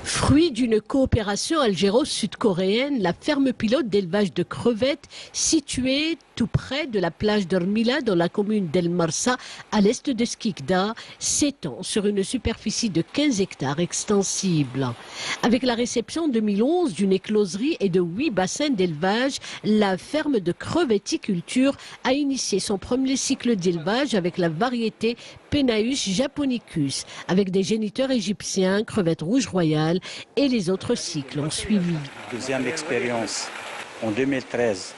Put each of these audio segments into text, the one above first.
Fruit d'une coopération algéro-sud-coréenne, la ferme pilote d'élevage de crevettes située tout près de la plage d'Ormila dans la commune d'El Marsa à l'est de Skikda s'étend sur une superficie de 15 hectares extensible. Avec la réception en 2011 d'une écloserie et de 8 bassins d'élevage, la ferme de crevetticulture a initié son premier cycle d'élevage avec la variété Penaeus japonicus, avec des géniteurs égyptiens, crevettes rouges royales et les autres cycles ont suivi. Deuxième expérience en 2013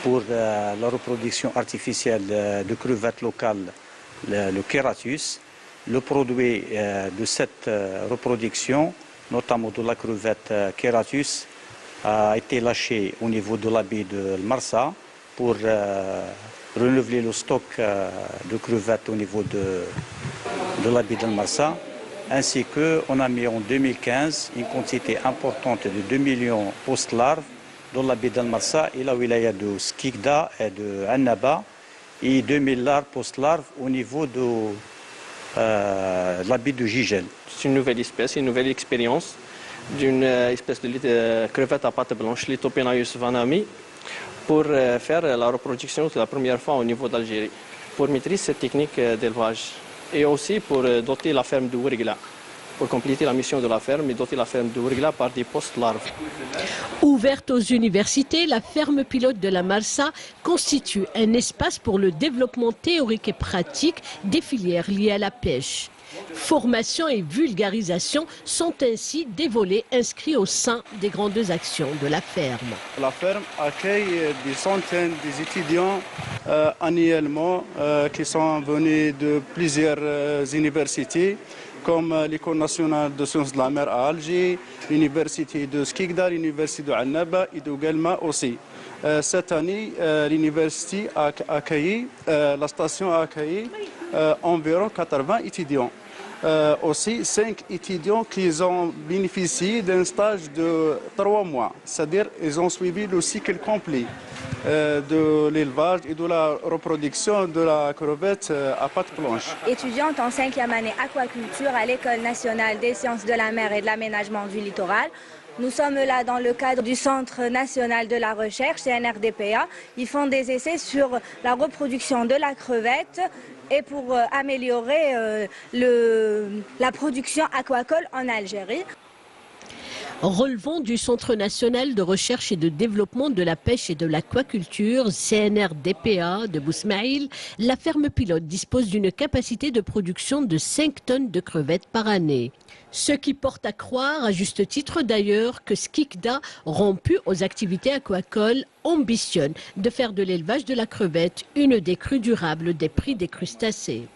pour la reproduction artificielle de crevettes locales, le Keratus. Le produit de cette reproduction, notamment de la crevette Keratus, a été lâché au niveau de la baie de Marsa pour renouveler le stock de crevettes au niveau de la baie de Marsa. Ainsi qu'on a mis en 2015 une quantité importante de 2 millions post-larves dans la baie de Marsa et la wilaya de Skikda et de Annaba et 2000 larves post-larves au niveau de la baie de Gigel. C'est une nouvelle espèce, une nouvelle expérience d'une espèce de crevette à pattes blanches, Lithopenaeus vanami, pour faire la reproduction de la première fois au niveau d'Algérie, pour maîtriser cette technique d'élevage et aussi pour doter la ferme de Ouergla, pour compléter la mission de la ferme et doter la ferme de Ouergla par des post-larves. Ouverte aux universités, la ferme pilote de la Marsa constitue un espace pour le développement théorique et pratique des filières liées à la pêche. Formation et vulgarisation sont ainsi des volets inscrits au sein des grandes actions de la ferme. La ferme accueille des centaines d'étudiants annuellement qui sont venus de plusieurs universités, comme l'École nationale de sciences de la mer à Alger, l'université de Skikda, l'université de Annaba et de Guelma aussi. Cette année, l'université a accueilli, la station a accueilli environ 80 étudiants. Aussi 5 étudiants qui ont bénéficié d'un stage de 3 mois, c'est-à-dire ils ont suivi le cycle complet de l'élevage et de la reproduction de la crevette à pattes blanches. Étudiante en 5e année aquaculture à l'École nationale des sciences de la mer et de l'aménagement du littoral. Nous sommes là dans le cadre du Centre national de la recherche, CNRDPA. Ils font des essais sur la reproduction de la crevette et pour améliorer la production aquacole en Algérie. Relevant du Centre national de recherche et de développement de la pêche et de l'aquaculture, CNRDPA de Bousmaïl, la ferme pilote dispose d'une capacité de production de 5 tonnes de crevettes par année. Ce qui porte à croire, à juste titre d'ailleurs, que Skikda, rompu aux activités aquacoles, ambitionne de faire de l'élevage de la crevette une des crues durables des prix des crustacés.